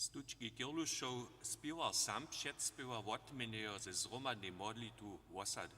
Stučki Kirlušov zpíval sám předspěva odměnil ze zromadnej modlitu v osady.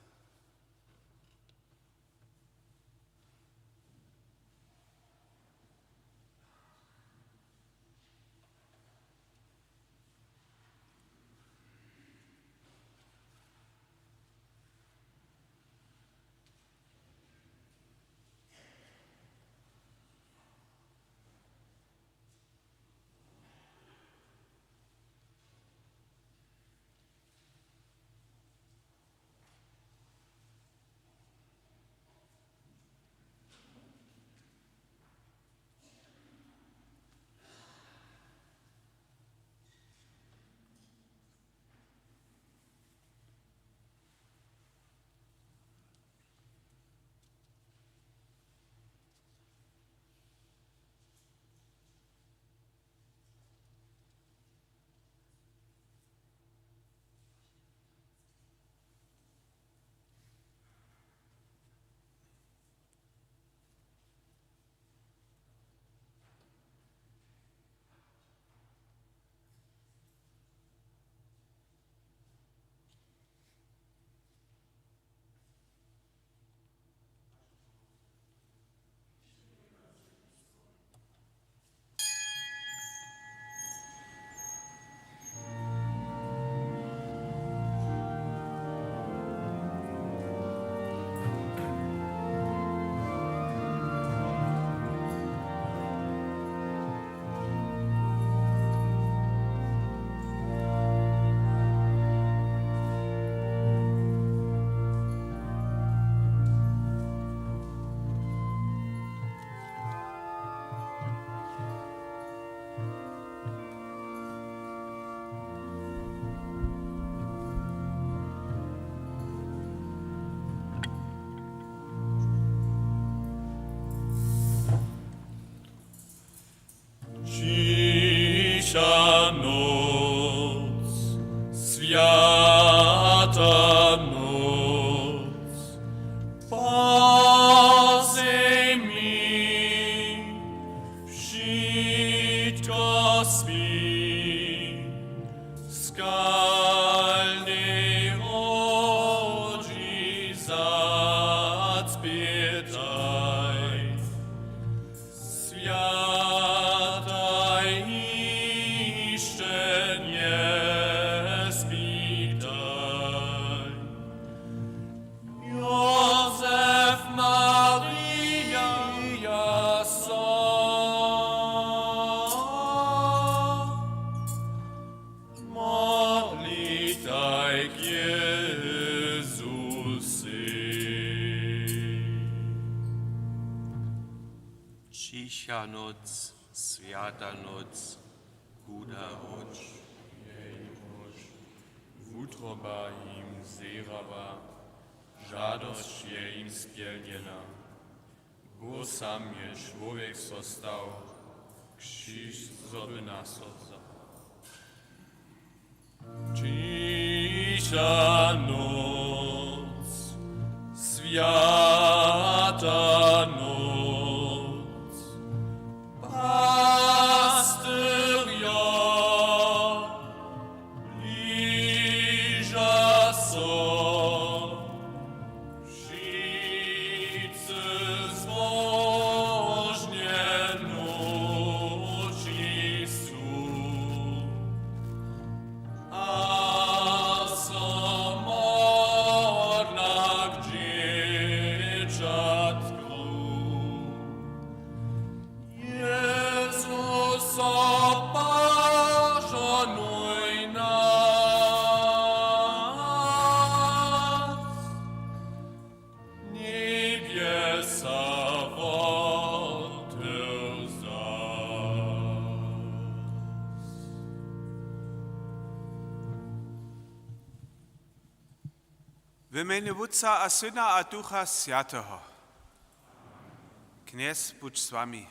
Cisza noc, świata noc, po ziemi wszystko śpi, skalnej oczy zacpytaj, Cisza noc, świata noc, guda oč. Wutroba im zerawa, żadość je im spełniona, bo sam je człowiek został, krzyż zrobi na serce. Cisza noc, świata noc, W imieniu Otca a Syna a Ducha Świętego. Kniez, budź z wami.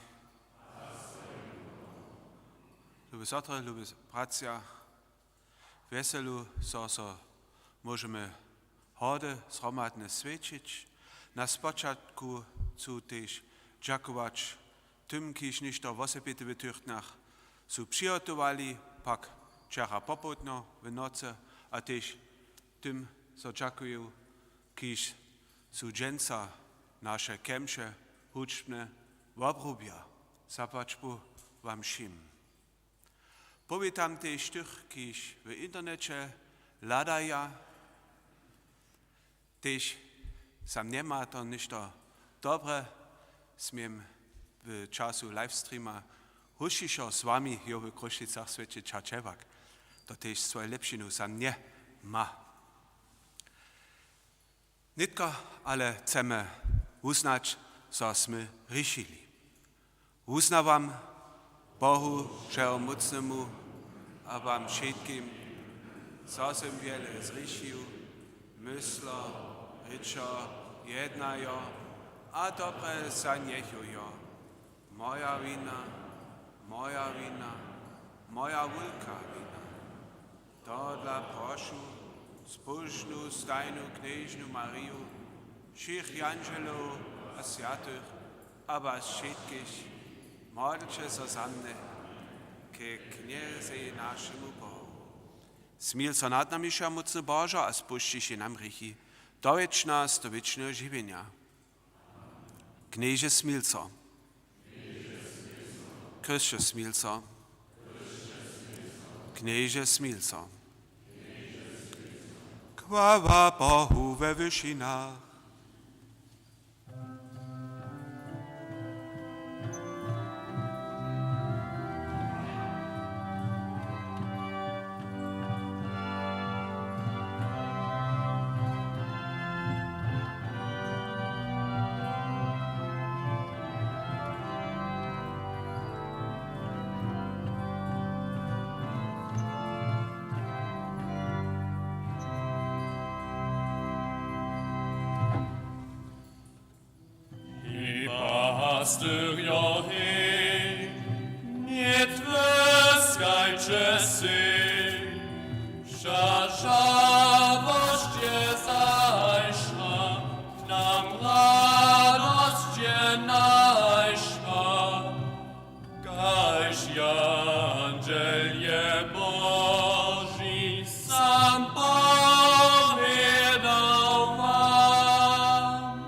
Lubi siostry, lubi bracia, weselu, so możemy horde zgromadne świecić. Na spoczatku chcę też dziękować tym, którzy w osobitych wytycznych są przygotowali pak včera popotno v noce a tež tym, co čakujú, kiž sú dženca naše kemše hučne v obrubia, zapačbu vám všim. Povítam tež tých, kiž v internete ladaja, tež sam nemá to ništo dobre, smiem v času livestreama hušišo s vami jo v Krušicach svete čačevak. To tež svoje lepšinu sam nemá. Nitka ale chceme uznać, co sme riešili. Uznavam Bohu Všeomocnemu a vám všetkým, co som wiele zriešil, myslo, rečo, jednajo a dobre sa nechujo. Moja vina, moja veľká vina. Todla prošu spóźnu stajnu kniežnu Mariu, všich angelov a sviatých a vás všetkých, modlite sa za mne ke knieze našemu Bohu. Smil sa nad nami všemocný Bože a spuštíš nám hriechy do wiecznego żywienia. Knieże smilco. Kryście smilco. Knieże smilco. Chwała Bohu we wyżynach. Pastor Joachim, nie twyskajcie syn, żarzawość je zajszła, nam radość je najszła, każ Jandziel je Boży sam powiedział wam.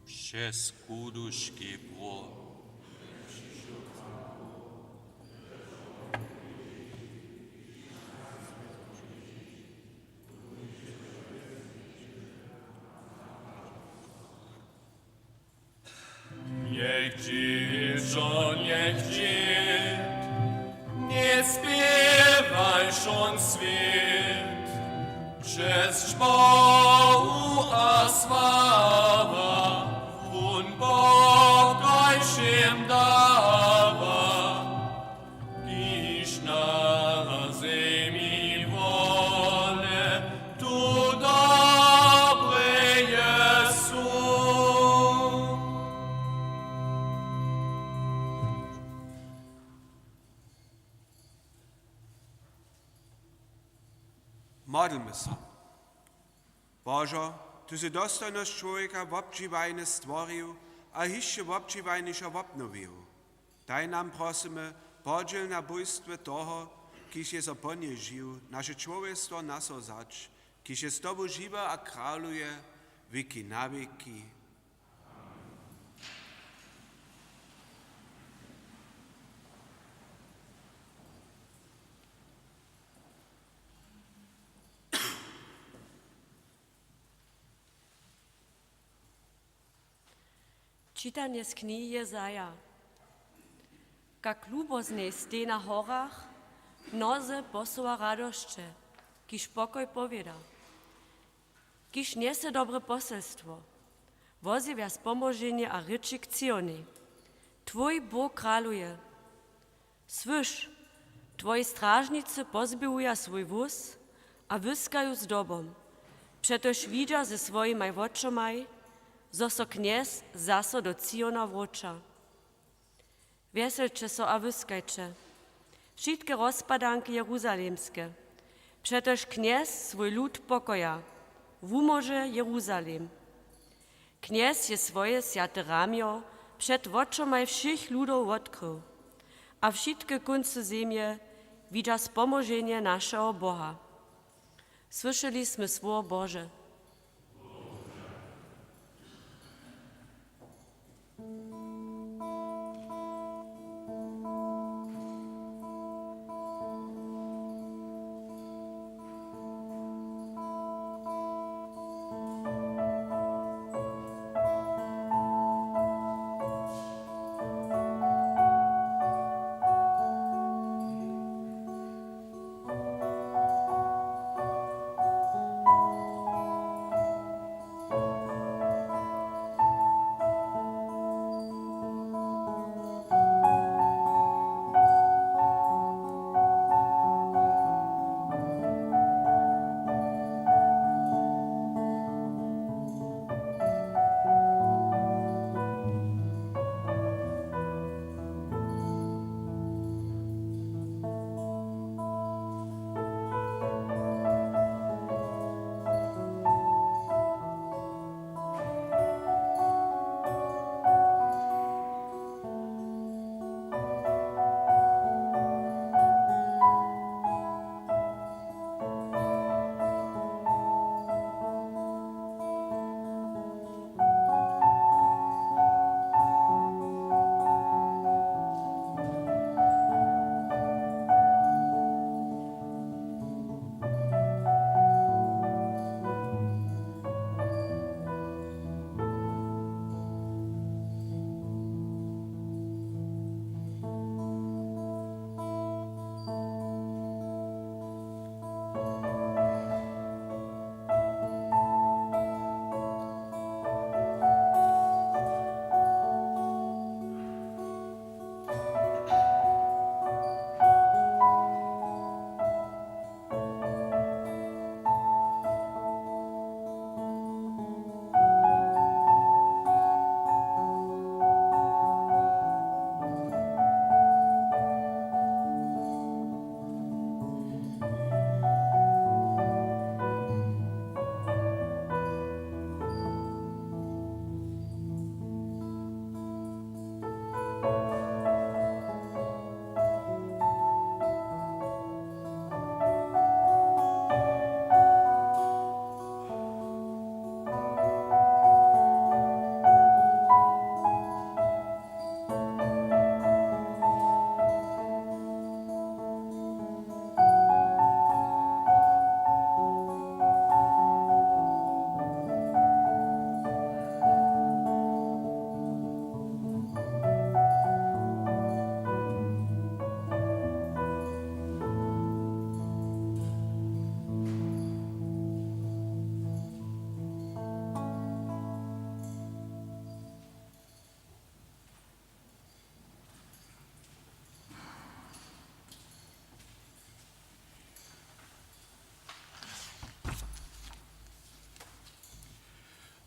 Przez kuduszki bro. Niech dziewczą, niech dzied, nie śpiewaj schon świt, cześć Bogu a sława, und Bog euch im dawa, iż na ziemi wolę, tu dobry Jezu. Modlmy se. Bože, Ty si dostojnosť človeka v obživajne stvoril a hišće v obživajniša v obnovil. Daj nám, prosíme, podiel na bojstve toho, kiž je za poniežil, naše človestvo nasozač, kiž je s Tobou živa a králuje veky na veky. Čitanje z knihy Jezaja. Kak luboznej stej na horách, mnoze posúva radošće, kiž pokoj povieda. Kiž niese dobre poselstvo, vozivia spomoženie a ryči k Cioni. Tvoj Bóg králuje. Słyš, tvoji strážnice pozbivuja svoj vůz a vyskajú s dobom. Přetož vidia ze svojimaj vočomaj, zo so kniez zaso do Ciona vroča. Wieselče so a wyskajče, všetky rozpadanky jeruzalemske, přetož kniez svoj lud pokoja, wumože Jeruzalem. Kniez je svoje sjate ramio před vočomaj všich ludov odkrył, a wszystkie końce ziemie widza spomożenie naszego Boha. Słyszeli jsme słowo Boże.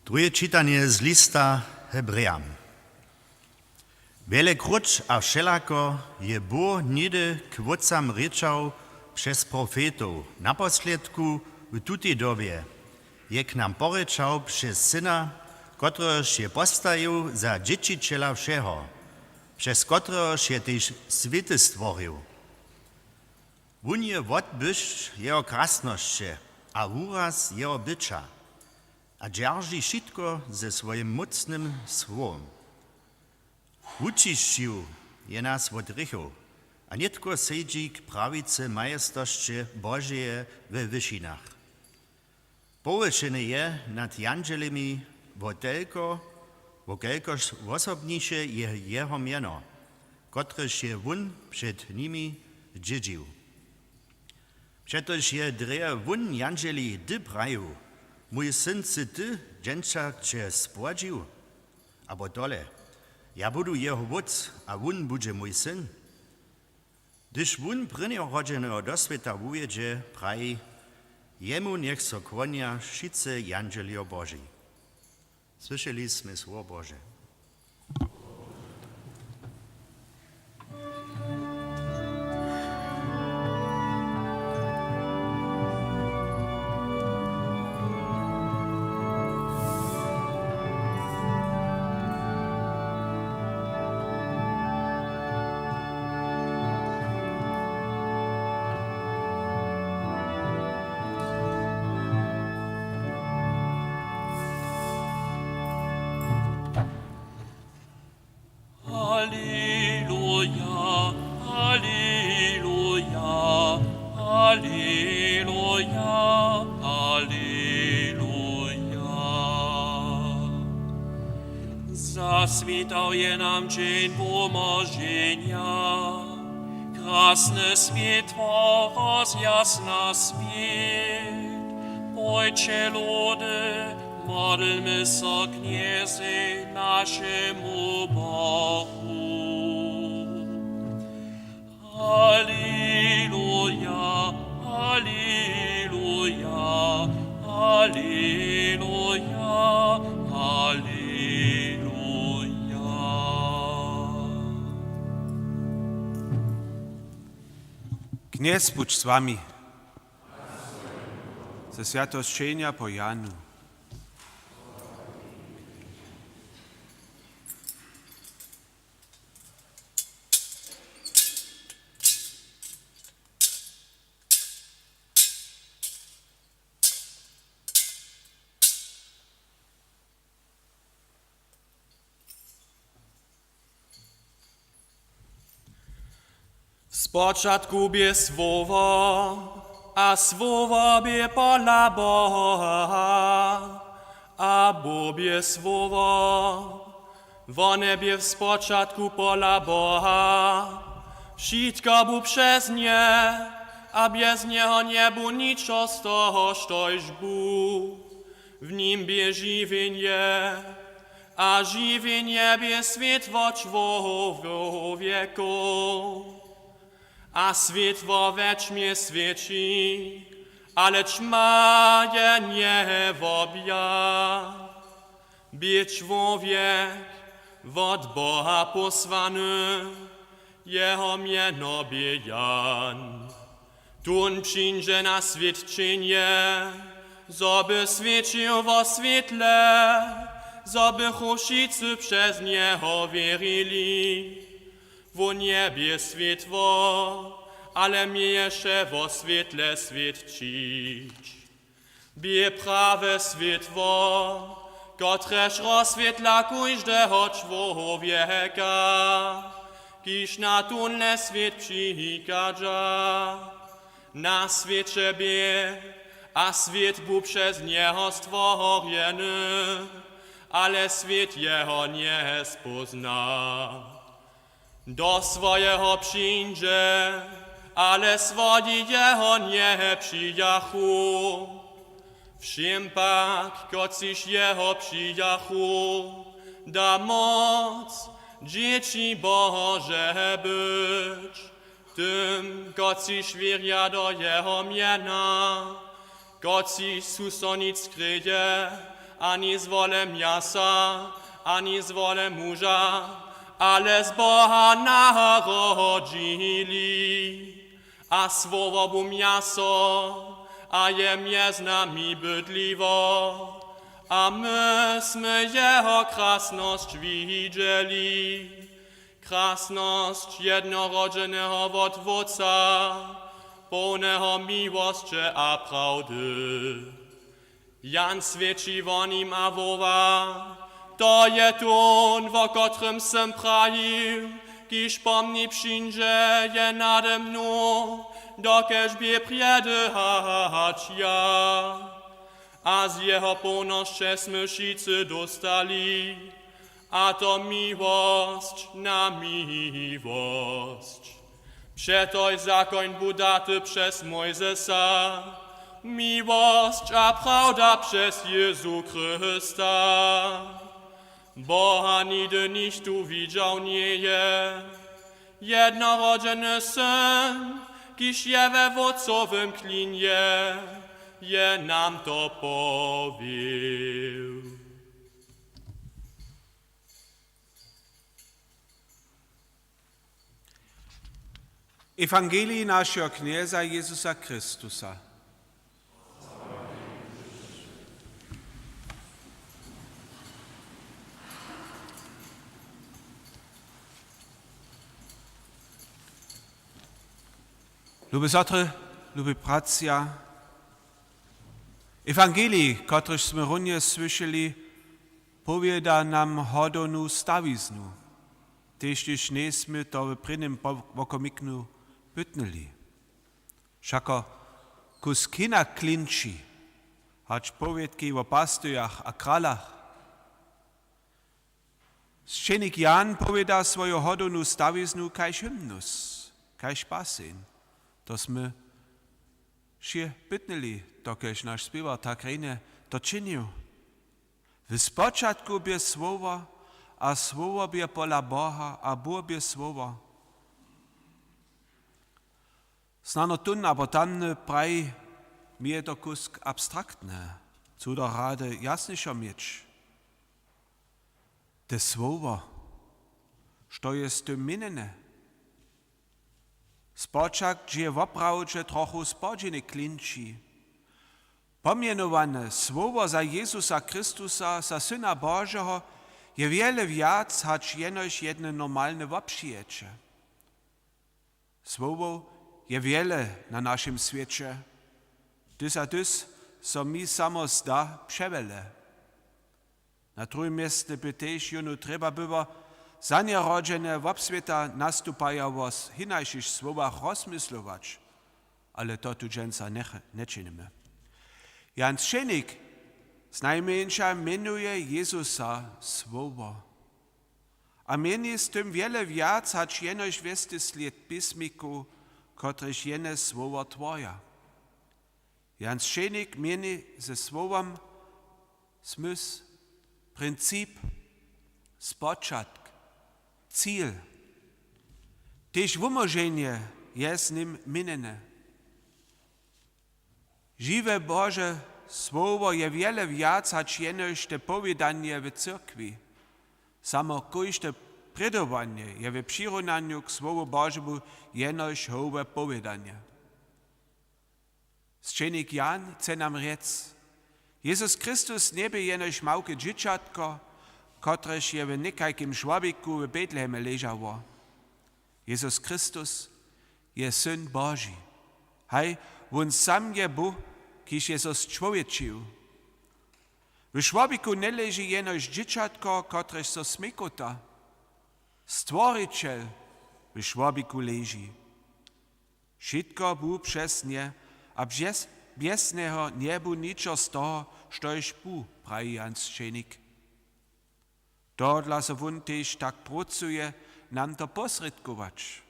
Drugie czytanie z lista Hebrejam. Wielekroć a wszelako je Bóg nigdy k wódcam ryczał przez profetów. Naposledku w tutej dobie je k nam poryczał przez Syna, kotreż je postawił za dziedziciela wszeho, przez kotreż je też świty stworzył. Wón je odbyć jeho krasności, a uraz jeho bycia, a dzierży wszystko ze swoim mocnym słowem. Učišćił je nas od rychu, a nietko sedzi k prawicy majestości Božeje we wyšinach. Powyšeny je nad janželimi wokelkoż osobniejsze je jeho mieno, kotreż je wón przed nimi dziedził. Przetoż je dreje wón janželi dy praju, mój syn si ty, dżęczak cię spłodził, abo dole. Ja budu jeho wódz, a wón bude mój syn. Gdyż wón prvnerodzeného do sveta ujedzie, praji, jemu niech so kłonia wszyscy janželio Boží. Słyszeliśmy słowo Boże. Zasvítavě nám dzień pomoženia, krásne světlo rozjasna svět. Pojďte lode, modlme se knězi našemu Bohu. Halleluja, halleluja, halleluja, halleluja. Kněz buď s vami. Ze sviatošćenja po Janu. Spočatku bie słowo, a słowo bie pola Boha, a Bo bie słowo. One bie w spoczatku pola Boha, wszystko bu przez nie, a bez niego nie bu niczo z toho, štož bu. W nim bie żywienie, a żywienie bie światło człowieku. A światło we ćmie świeci, ale ćma je nie wobja. Bie człowiek od Boha posłany, jeho mieno bie Jan. Tun przyjdzie na świat czynie, zoby świecił wo świetle, zoby wszyscy przez niego wierzyli. W niebie światło, ale mi jeszcze wo świetle świecić. Bie prawe światło, kotreż rozświetla każdego człowieka, kiż na tunle świat przykadza. Na świecie bie, a świat był przez niego stworzony, ale świat jego nie spozna. Do swojego przyjdzie, ale swoi jeho nie przyjachu. Wszym pak, kociś jeho przyjachu, da moc dzieci Boże być. Tym, kociś wieria do jeho miena, kociś susonic kryje, ani z wolę miasa, ani z wolę męża, ale z Boha narodzili, a słowo bu miaso, a je z nami bydliwo, a myśmy jeho krasność widzieli, krasność jednorodzonego od Wodca, pełnego miłości a prawdy. Jan świeci wo nim a woła, to je on, wo kotrym sem prajił, kiż po mnie przyjdzie je nade mną, dokeż bie przyjechać ja. A z jeho pełnościśmy wszyscy dostali, a to miłość na miłość. Przetoj zakoń budaty przez Mojzesa, miłość a prawda przez Jezu Chrysta. Boha nigdy nikt tu widział nie je, jednorodzony Syn, kiż je we wocowym klinie, je nam to powił. Ewangelii naszego Knieza Jezusa Chrystusa. Lubi sotry, lubi bracia, Ewangelii, kotryż sme runje słyszeli, powieda nam hodonu stawiznu, tež nesmy to w prynnym wokomiknu pytnili. Všako kus kina klinči, hač powiedki o pastujach a kralach. Szczenik Jan powiada swoją hodownu stawiznu kaj hymnus, kaj spasin. Toż my się bytnili, dokeż nasz śpiewa tak rejne to czynił. W spoczatku bie słowa, a słowo bie pola Boha, a Bóg bie słowa. Znano tun, aber dann praj mir to kusk abstraktne, zu der rade jasnischer mieć. Te słowo, što jest to minene. Spoczak, gdzie woprawcze trochu spodziny klinči. Pomienowane słowo za Jezusa Chrystusa, za Syna Bożego, je wiele wiac, hacz jenoś jedne normalne wopřijecze. Słowo je wiele na naszym świecie, dys a dys, so mi samo zda przewele. Na drugim miejscu by też junu trzeba było za nierodzene wobswieta nastupaja was hinajszych słowach rozmyslować, ale to tu dżęca nie czynimy. Jan Szczenik z najmniejsza mianuje Jezusa słowo. A mieni z tym wiele wiac, hacz jenoś westy sled pismiku, kotryś jene słowo twoja. Jan Szczenik mieni ze słowem smysł, Prinzip, spočatk, cilj. Tež wumoženje je z nim minene. Žive Bože słowo je wiele wiac, hacz jenoś te powiedanie w cyrkwi. Samo kojšte predovanje je w přirovnaniu k słowu Božemu jenoś howe powiedanie. Szczenik Jan chce nam rec, Jezus Chrystus nieby jenoś małke dzieciatko, kotreż je w nekajkim szwabiku w Betleheme leżało. Jezus Chrystus je Syn Boży. Hej, on sam je Bóg, kiż Jezus człowieczył. W szwabiku nie leży jenoś dzieciatko, kotreż so smekota. Stworiciel w szwabiku leży. Wszystko Bóg przez nie, a bez neho niebu niczo z toho, štož bu, praji Jan Szczenik. Dodla so wun tež tak pracuje, nam to posredkować.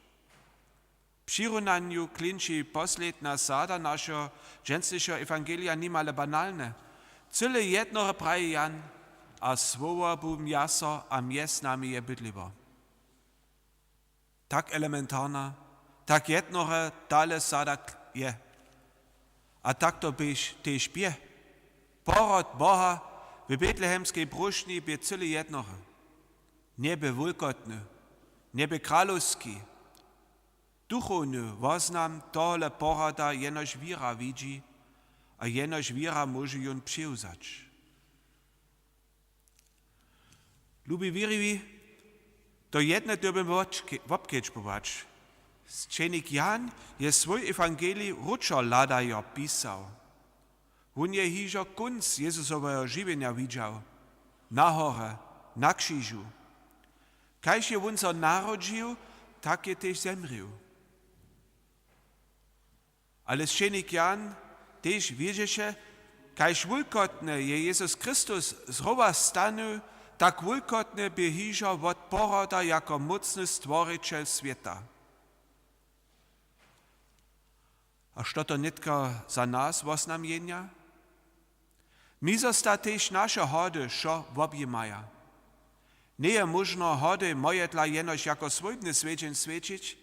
Přirovnaniu klinči posledna sada našeho dženstlišeho evangelija nimale banalne. Cyle jednore praji Jan, a słowo bum jaso, a mjes nami je bydlivo. Tak elementarna, tak jednore dale sada je. A tak to byś tež bie. Porod Boha w betlehemskiej brušni bie cyle jednore. Niebe wulkotny, niebe kralowski. Duchowny woznam tohle poroda jenož vira widzi, a jenož vira może ją przywiązać. Lubi wiriwi, to jedne dobym wopkieć. Szczenik Jan je swój ewangelii ruczo ladajo pisał. On je hižo kunc Jezusowego żywienia widział, na horze, na krzyżu. Kajż je on so narodził, tak je też zemrił. Ale Szczenik Jan też wiedzieše, kajż wulkotne je Jezus Chrystus zrowa stanu, tak wulkotne by hižo od poroda jako mocny stworiciel świata. A što to nitka za nas was nam jenja? Mi zosta tež naše hody šo wobjimaja. Nie je možno hody moje dla jenož jako swójbny svědčen svědčić,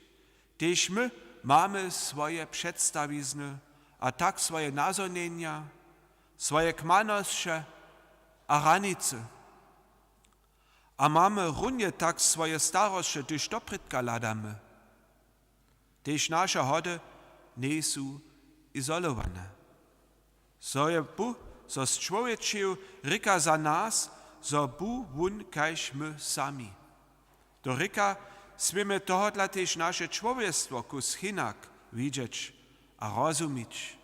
tež my mamy swoje przedstawizny, a tak swoje nazonienia, swoje kmanossze a ranice. A mamy runje tak swoje starosće, tyž to prytka ladamy. Tež naše hody nie są izolowane. So je Bóg, so człowieczył ryka za nas, so Bóg wun kajż my sami. Do ryka smiemy tohodla też nasze człowiectwo kus hinak widzieć a rozumieć.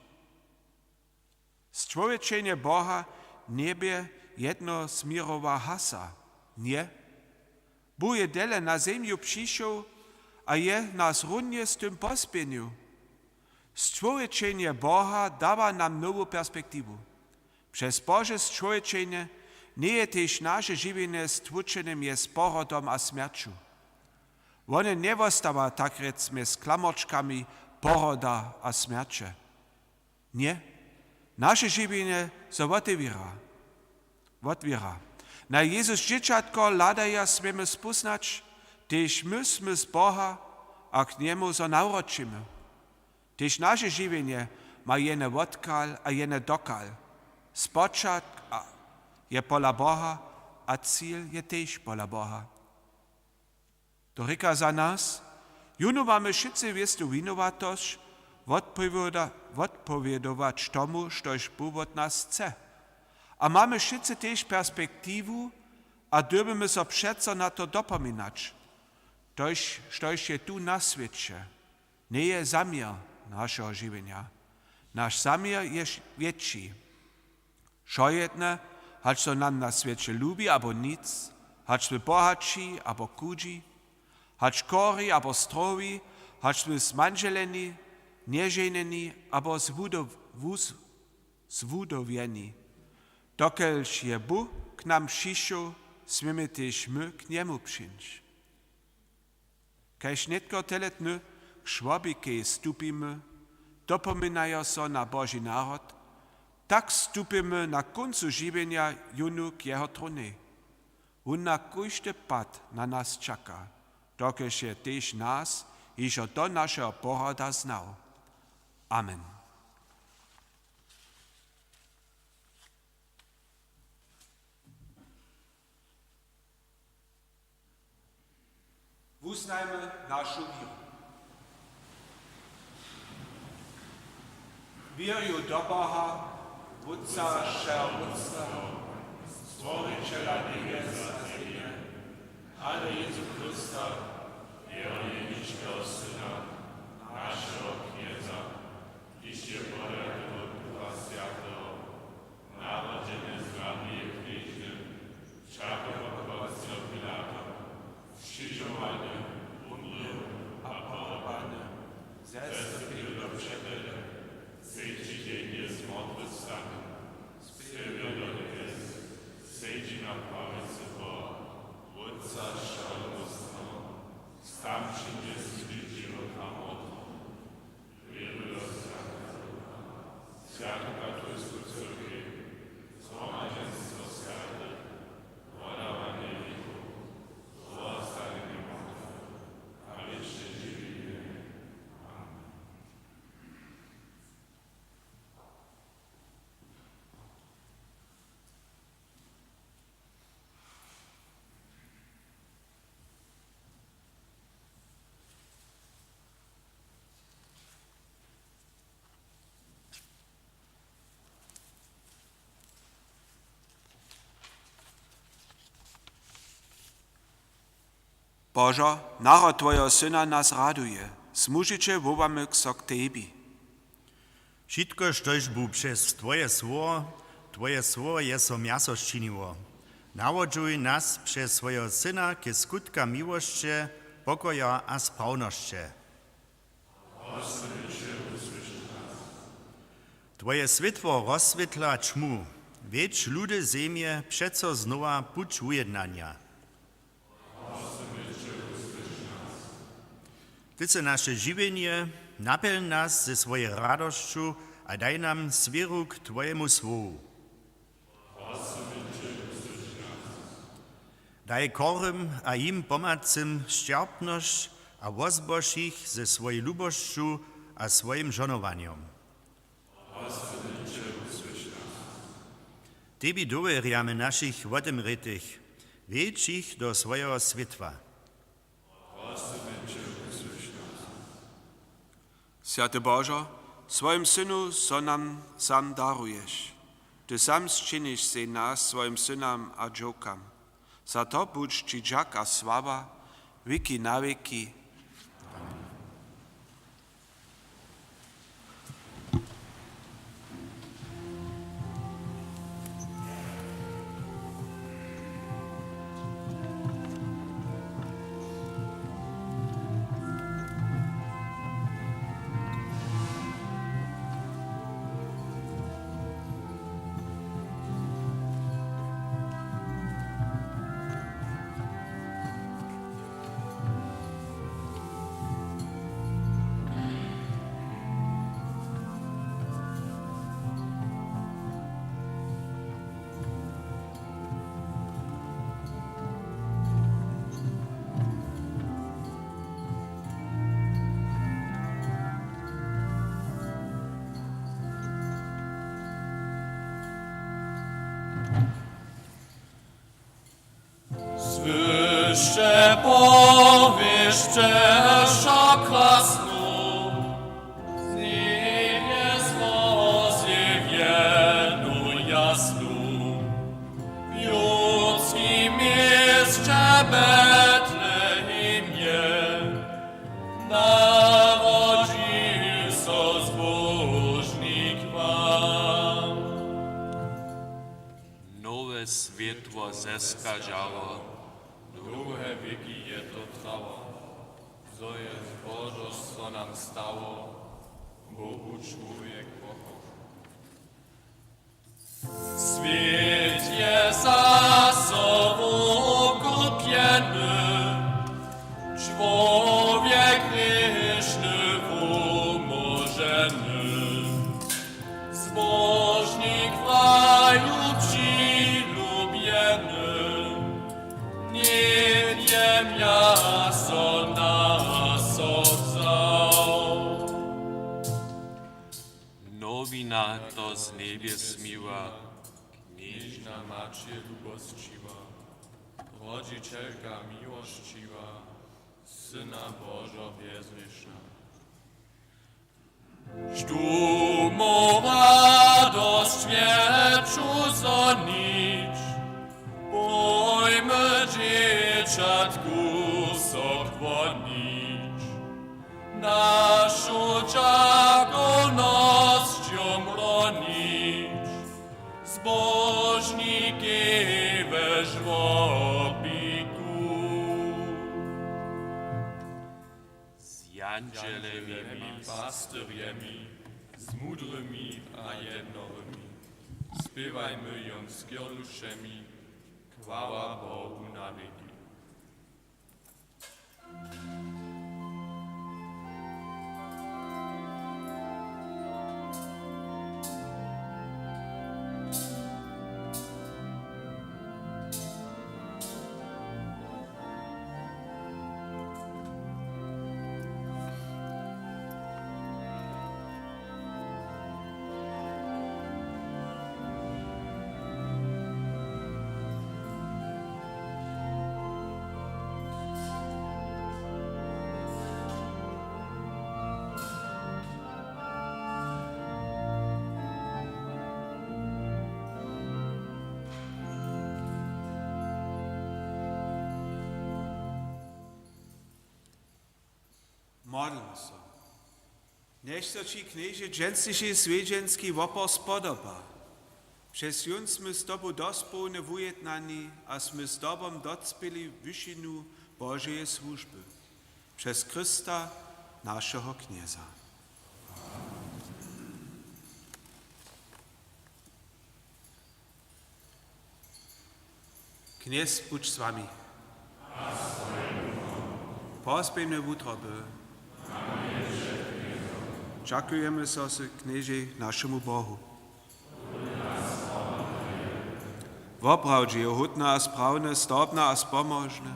Człowieczenie Boha nie bie jedno smirowa hasa, nie. Bóg je dele na ziemiu przyszł, a je nas runnie z tym pospienił. Stworyczenie Boha dawa nam nową perspektywu. Przez Boże stworyczenie nie jest też nasze żywienie stwórczonym jest porodom a śmiercią. One nie została tak recme z klamoczkami poroda a śmiercie. Nie, nasze żywienie so otwiera. Na Jezus dzieciatko ladaja smiemy spoznać, tež my sme z Boha a k niemu so nauročimy. Tež naše żywienie ma jene odkal a jene dokal. Spočat je pola Boha a cíl je tež pola Boha. To reka za nas, juno mamy wszyscy wiestu winowatość, odpowiedować tomu, štož Bóg od nas chce. A mamy wszyscy też perspektywu, a dürbymy so przeco na to dopominać. Štož je tu na świecie, nie jest zamiar naszego żywienia. Nasz zamiar jest większy. Szojetne, hać to nam na świecie lubi, abo nic, hać my bohatší, abo kudzi, hać kori, abo strowi, hać my zmanželeni, nieženeni, abo zvudowieni. Dokelž je Bóg k nam přišel, smiemy też my k niemu przyjść. Kaž netko teletny k švobike stupimy, dopominajo so na Boží národ, tak stupimy na koncu żywienia junu k jeho tronie. On na każdy pad na nas czeka, dokelž je też nas iżo do naszego poroda znał. Amen. Uznajmy naszą wiarę. Wierzę do Boha, Wódca wszechmocnego, Stworzyciela niebies a ziemi, a Jezu Chrysta, Jego niewinnego Syna, naszego Knieza, iż je poległ od Ducha Świętego, narodzony z ramię gnieźnym, wszakego Poncja Pilata, krzyżowany, umrł, a pochowany, zestąpił do przebycia, trzeci dzień jest zmartwychwstany, sprawiedliwy jest, siedzi na prawicy Boga, Wódca wszechmocnego, tam przyjdzie zbliżył nam odwrót. Wierzę do Świętego Katolicką Cerkiew, zgromadzeństwo świętych, podawanie wieków, zostawienie martwych, a wieczne żywienie. Amen. Božo, národ Tvojho Syna nas raduje, zmužiče vovame k so k Tebi. Všetko, štož bu přes Tvoje slovo je so miaso ščiniło. Navodžuj nas przez swojego Syna ke skutka miłości, pokoja a sprawności. Twoje światło rozswietla ćmu, wiedź ludy ziemie przeco znowa puć ujednania. Tyce nasze żywienie, napeł nas ze swojej radością, a daj nam swieru k Twojemu słowu. Daj korym a im pomacym szczerpność, a wozboż ich ze swojej lubością a swoim żonowaniem. Tebi doweriamy naszych wodemrytych, wiedź ich do swojego światła. Święty Bożo, swoim Synu so nam sam darujesz. Ty sam zczynisz się nas swoim Synom a dżokam. Za to budź Ci dziak a sława, wieki na wieki. Słyszę powieść przeszoklasnu, z niebies wielu jasnu. W judzkim mieście Betlehemie narodził so zbożnik Wam. Nowe światło zeskażało, Długie wieki je to trwało, co jest Bożo, co nam stało, Bogu człowiek pochwał. Świat jest za sobą kupiony, człowiek grzeszny umorzony. Zbożnik w raju przylubiony, nie miasto nas odzał. nowina to z niebies miła, Knieżna Macie lubościwa, rodzicielka miłościwa, Syna Bożo bezwieszna. Sztumo radość wieczu zonić, bojmy dzieciatku sok wonić. Naszą diakonością bronić, zbożniki we żłobiku. z jandzielemi Pastyriemi, z mudrymi a jednorymi, śpiewajmy ją z kierluszemi, chwała Bogu na wieki. Modlimo se. Nech se ci knieže dženstliši svědženský vopor spodoba. Přes jun jsme s tobou dospolne v ujednání a jsme s tobom docpěli vyšinu Božeje služby. Přes Krista, našeho kněza. Kněz, buď s vami. Pozbejme v útrobe. Ďakujeme sa knieži našemu Bohu. Woprawdź je hutna a sprawne, stopna a spomożne,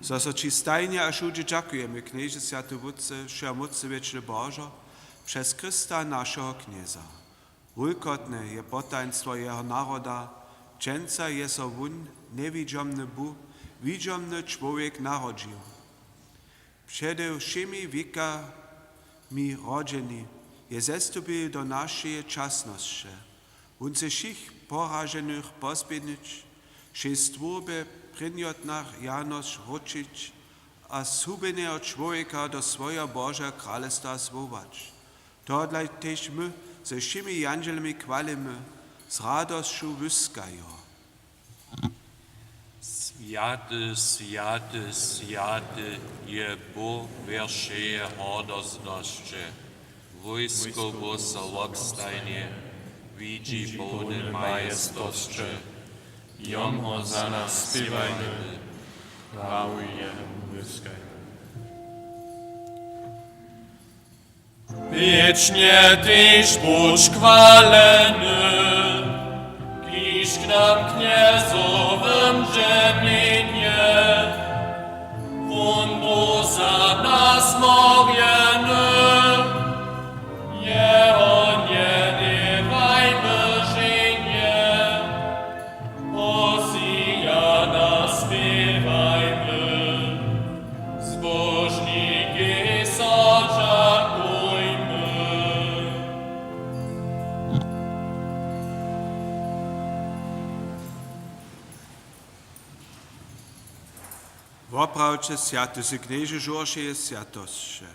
so so ci stajnie a všude ďakujeme knieži Światowódce, Všemocy Wieczny Bożo, przez Krista naszego knieza. Wulkotne je potaństwo Jeho naroda, čenca je so wun newidziomny Bóg, widziomny człowiek narodził. Przede všemi wiekami rodzeni je zestupił do naszej czasności. On se všich poražených pozbědnič, že stvorbe prinjotnach Janos ručič a zhubeného člověka do svojho Boža kráľovstva zvovač. Tohle tež my se všemi angelmi chvalíme, s radosťou vyskajo. Sviate, sviate, sviate je Bóg veršeje hordosnošće. Vojsko vosa obstajnie, widzi Boden majestosće. Jom ho za nas spívajme, chválu jemu vyskajme. Wiecznie Tyś budź chwaleny, kiż k nam kniezowym rzemienie, on był za nas morieny, Jeho nie dywajmy żynie, Wopravče sjatu se knieže žoršeje sjatosće.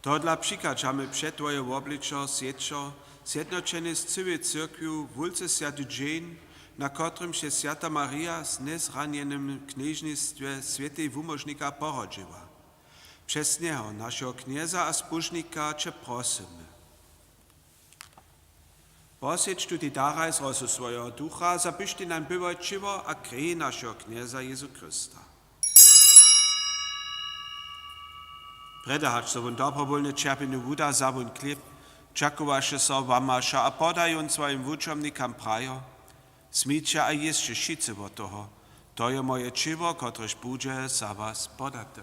To dla přikačamy před tvoje obličo sječo, sjednočene z cywej cyrkwiu, wulce sjatu dzień, na którym się sjata Maria z nezranjenym knieżnictwie świętej wumożnika porodziła. Przez niego, naszego knieza a spużnika, cię prosimy. Posiedź tu ty daraj z rosu swojego ducha, zabyś ty nam bywał czywo a krei naszego knieza Jezu Chrysta. Predahać sobą dobrowolny czerpiny wuda zabun klip, czekuwasze so wamasza, a podają swoim wuczomnikam prajo, smícia a jeszcze šice od toho. To je moje čivo, kotrež bude za vás podate.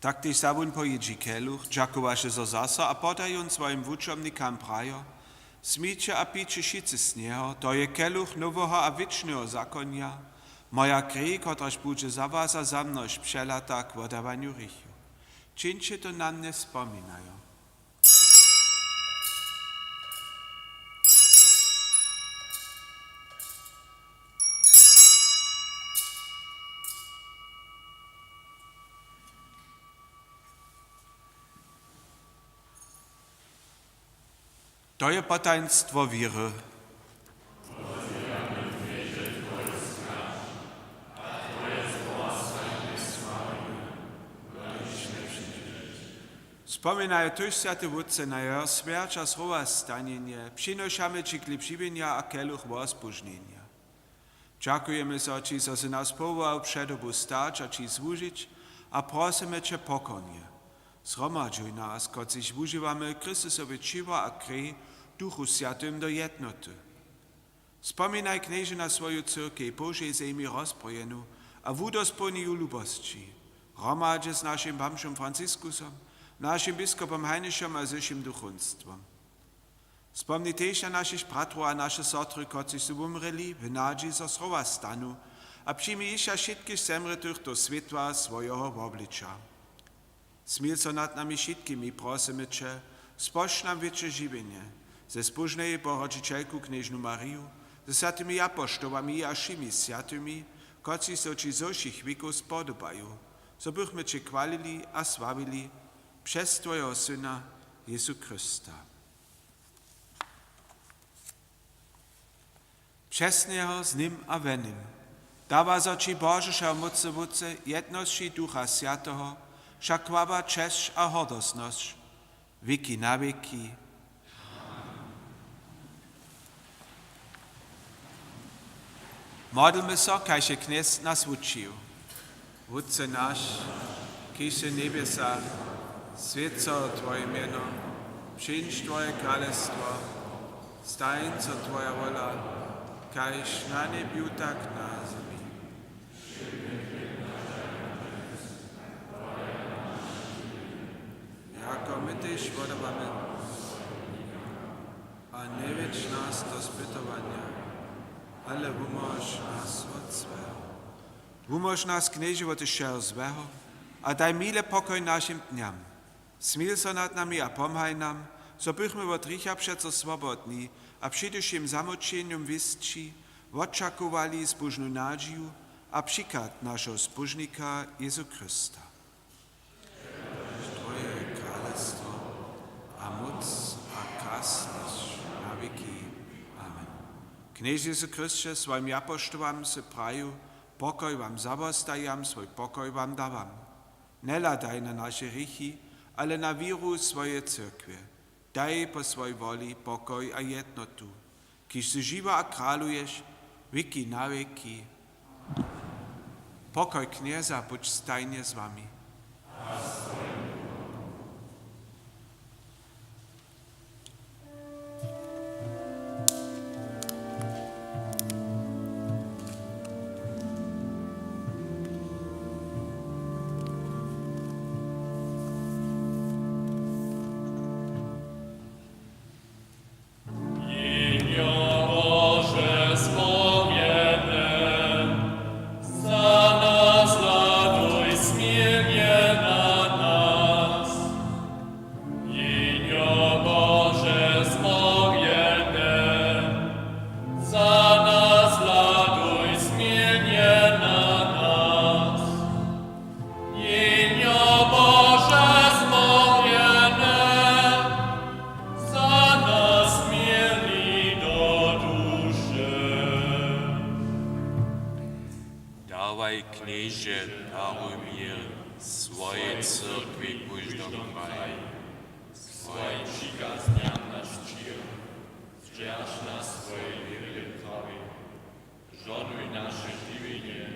Tak ty sabun pojedzi keluch, džakovaše zo zasa a podają swoim wuczomnikam prajo, smícia a píče šice z něho, to je keluch nového a věčného zakonia, moja krý, kotraž bude za vás a za množ přelata k vodavaniu rychu. Čiňče to na mne vzpomínajo. To je potajemstvo víry. Wspominaj tuż święty wódce na jeho śmierć a słowa stanienie, przynoszamy ci klipšivienia a keluch wozbužnenia. Dziękujemy za ci, że si nas powołał przed obu stać a ci służyć, a prosimy cię pokornie. Zhromadzuj nas, kot sich używamy Chrystusowi ciwa a krwi, Duchu Świętym do jednoty. Wspominaj knieży na swoją córkę, Bożej ziemi rozbrojeną, a wudospełnił lubości. Hromadź z naszym Bamszem Franciskusem, naszym biskupom Heiniszem a zeszym duchunstwom. Wspomnij też na naszych bratrów a nasze sotry, kot sich umreli, w nadziei za słowa stanu, a przyjmij ich wszystkich zemretych do światła swojego oblicza. Smil so nad nami wszystkimi, prosimy Cię, spoś nam wieczne żywienie, ze zbożnej porodzicielku knieżnu Mariu, ze świętymi apostołami a wszymi świętymi, koci so Ci zoszych wieków spodobają, so bychmy Cię chwalili a sławili przez Twojego Syna, Jezu Chrysta. Przez Niego, z Nim a we Nim, dawa so Ci Bożesza mocy wódce, jedności Ducha Świętego, však chwała, cześć a hodosność, wieki na wieki. Modlmy so, kaj się kniez nas uczył. Wódce nasz, kiś w niebiesach, święco Twoje miano, przyjdź Twoje królestwo, stań co Twoja wola, kajś na niebiu tak na zemi. Jako my też wodawamy, a nie wiedz nas do spytowania, ale umoż nas od złego. Umoż nas, knieży, od jeszcze złego, a daj mile pokoj naszym dniam. Smil so nad nami a pomhaj nam, so bychmy od rycha przeco swobodni, a przydusiem zamoczeniom wistci, oczakowali zbożną nadzieję, a przykład naszego zbożnika Jezu Chrysta. Twoje królestwo, a moc, a krasność na wieki. Amen. Kniež Jezu Chryście, swoim apostołom se praju, pokoj wam zawostajam, swój pokoj wam dawam. Nie ladaj na nasze rychy, ale na wiru swoje cyrkwie. Daj po swojej woli pokoj a jednotu, kiż si żywa a kralujesz, wieki na wieki. Pokoj knieza buď stajnie z wami. Boże, wspomnienie za nas. dawaj knieže, daruj mír, svoje církvi každom kraj. Svojim přikazňám naš čír, vžďaš nás svoje věrě pravy. Žonuj naše živenie,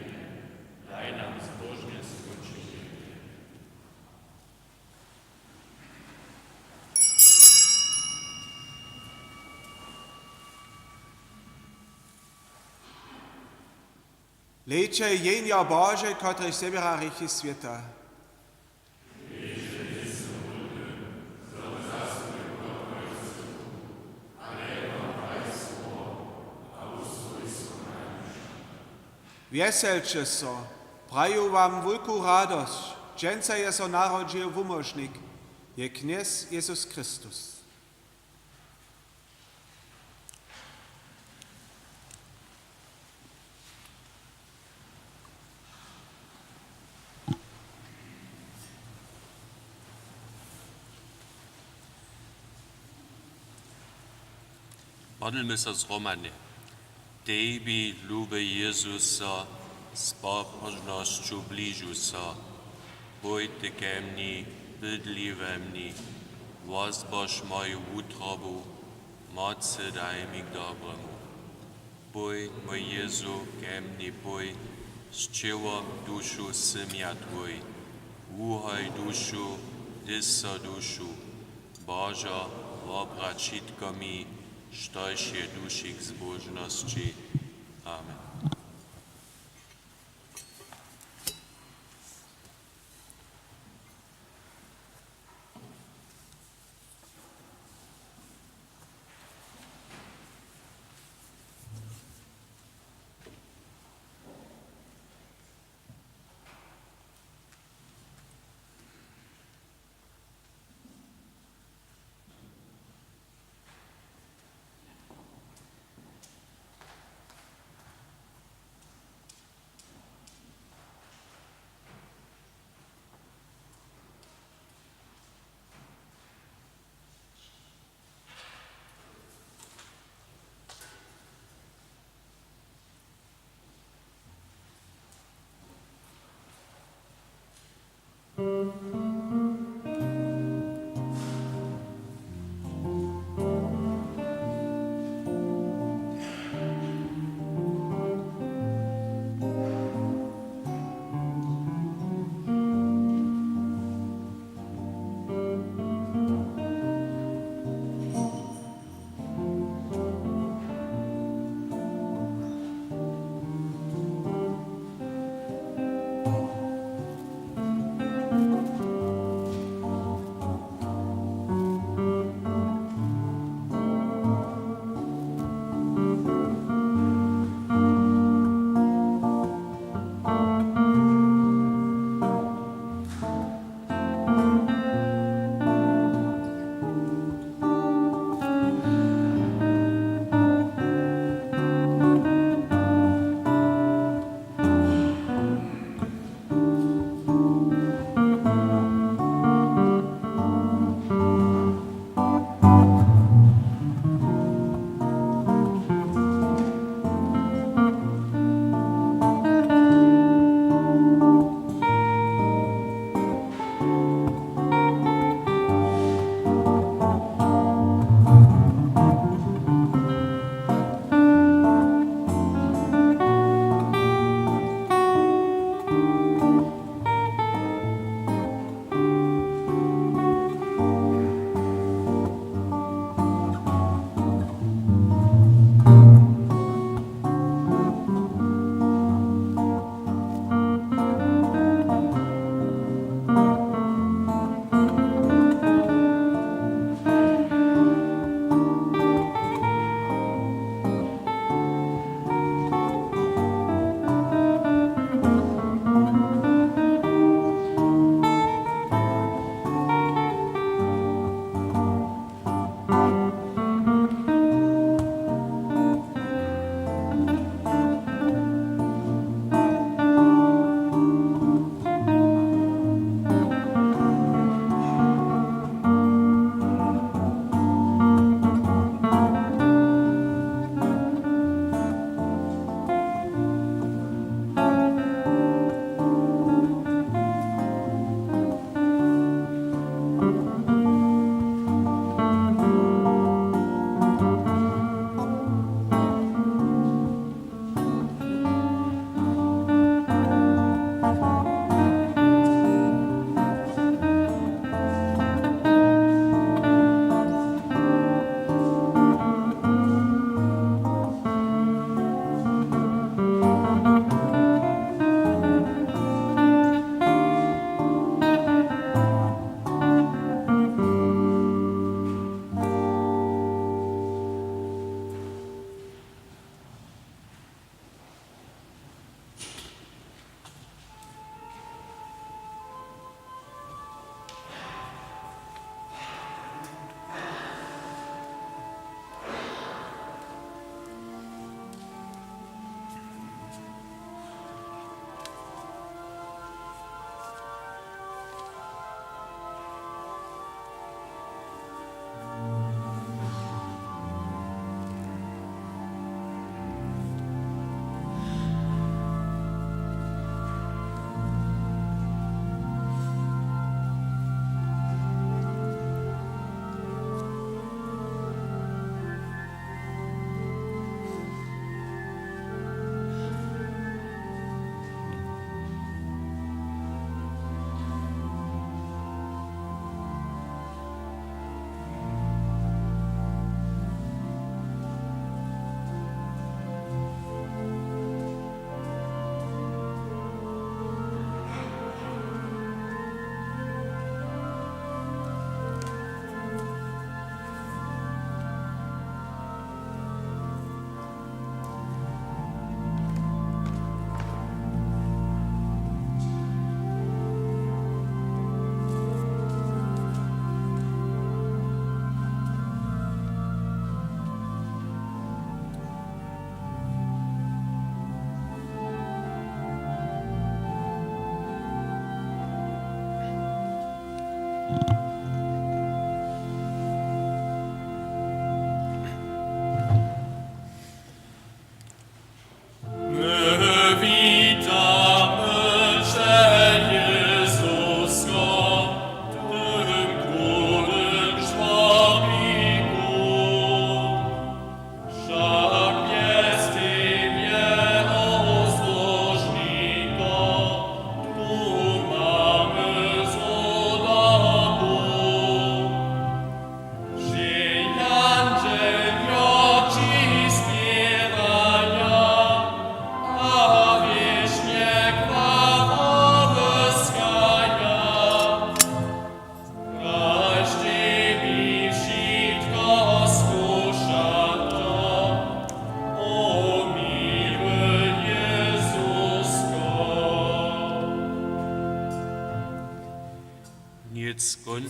daj nám zbožne skočenie. Lejče jenja Bože, kotrej sebera richy sveta. Wieselče so, praju vám veľkú radosť, dženca je so narodžil wumožnik, je kniez Jezus Kristus. Modlíme sa zhromadne. Tebi, ľube Jezusa, s pobožnosťou blížu sa. Buďte ke mni, bydli ve mni, vozbož moju útrobu, moci daj mi k dobrému. Buď, môj Jezu, ke mni buď, s čivom dušu semia tvoj. Úhoj dušu, dyso dušu, Božo, obračitko mi, štož je duši k zbožnosti. Amen.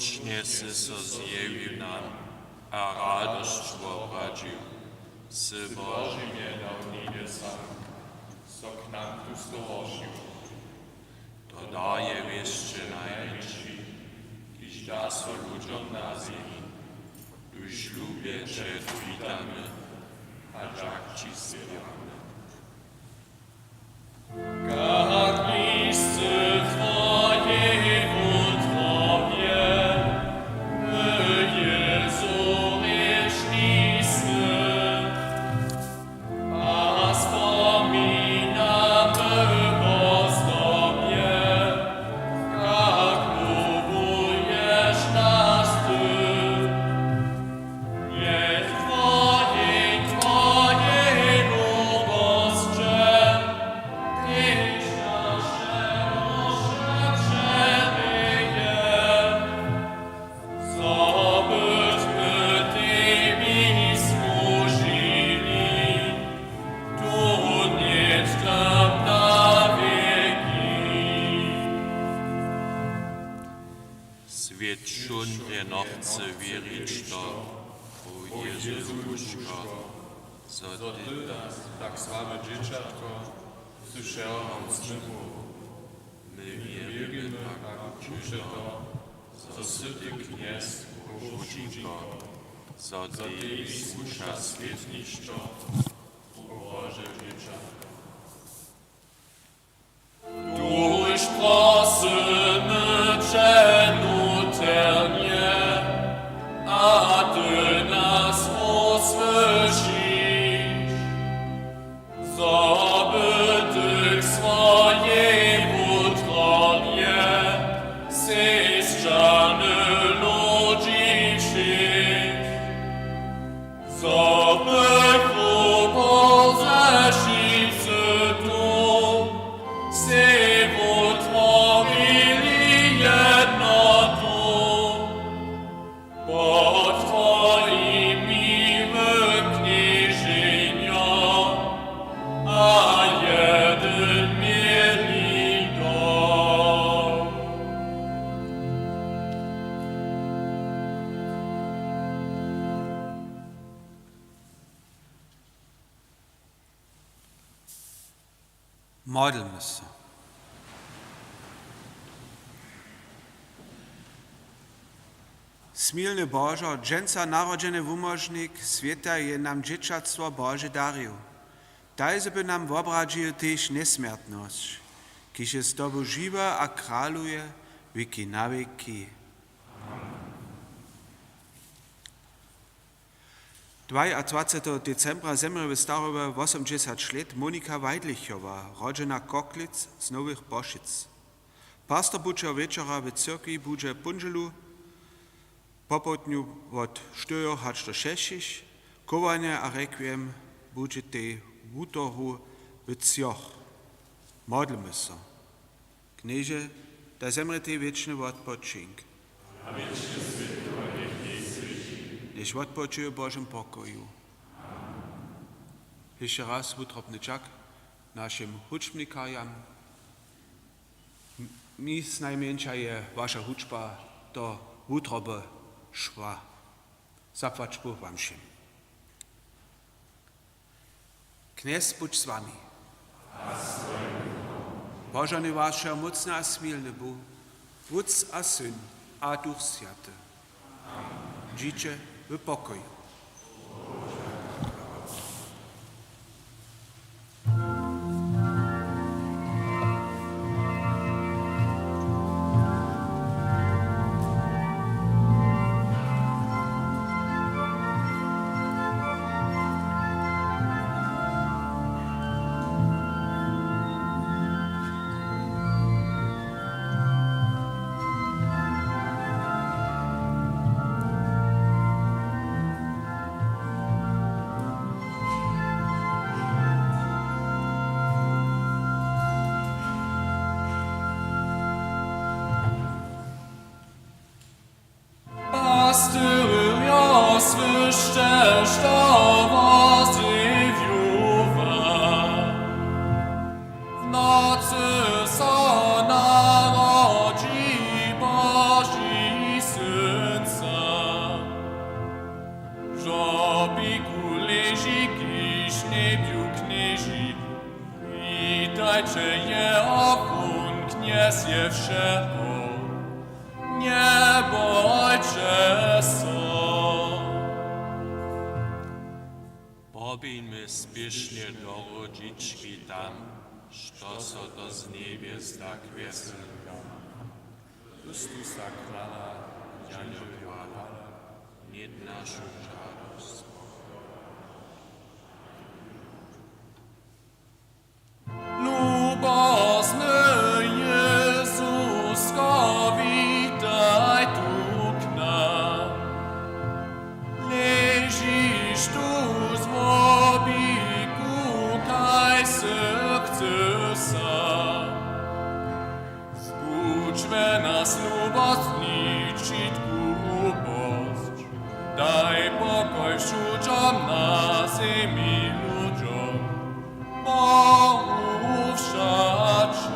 Konečne si so zjevil nám a radosť obradil. Si Božím je dal nebesám, so k nám tu stoložil. To daje ešte najväčší, když dá so ľuďom na zemi. Už ľubie, že vítame a žak či spievame. Jak listy Twoje utrobie, my Jezu wyszliśmy, a wspominamy o Tobie, jak lubujesz nas Ty. Niech Twojej lubostcze Tyś nasze dusze przewieje, zobyśmy Tymi służyli, tu niech tam na wieki. Svět šundě nochce věřit, što o Jezuško, co ty Tak słabe dzieciątko, słyszałam z niemu. my wierzymy tak Uczę to, co syty kniez, uczynko, co za ty Ty słucha słucha świetniszczo, o Boże dzieciątko. Tuż prosimy przenuternie, a Ty nas usłyszysz. Zabytych swojej utrobie, zestrzany ludzi wszych. Zabytku pozeszlicy tu, si utworili jednotu. Pod Twoimi wyknieżeniom, a jeden mieli dom. Modlmy se. Smilny Bożo, dżęca narodzeny wumożnik świata je nam dzieciactwo Boże darił. Daj, żeby nam wobradził też niesmiertność, kiż jest z Tobą żywa a kraluje wieki na wieki. 22. decembra zemrze w starobe 80 lat Monika Weidlichowa, rodzena Koklic z Nowych Boszyc. Pastor buče wieczora w cyrkwi buče punżelu, po południu od 4 do 6, kowanie a requiem buče te w utoru w Cjoch. Modlmy se. Knieże, da zemrze te wieczny odpoczynk. Niech odpoczuje w Bożym pokoju. Jeszcze raz utrobny czak naszym huczbnikajam. Nic najmniejsza je wasza huczba do utroby szła. Zapłać Bóg wam się. Kniez budź z wami. Boże, nie wasza mocna a smilny Bóg, Wódz a Syn a Duch Święty. Dziecię w pokoju. Pastyria słyszczesz to wozy wiówe. W nocy so narodzi Boży Syn. Pamiętajcie je okun, kniez je wszego, nie bojcie so. Pobijmy spiesznie do rodziczki tam, što so to z niebies tak wesela. Chrystusa Króla, Janio Pala, nie naszą radość. Lubosny Jezusko, witaj tu k nam. Leżysz tu z mobiku, kaj se chce sam. Zbudźmy nas lubostniczyć głupość. Daj pokoj wszudziom na ziemi ludziom. Bogu wszak cześć.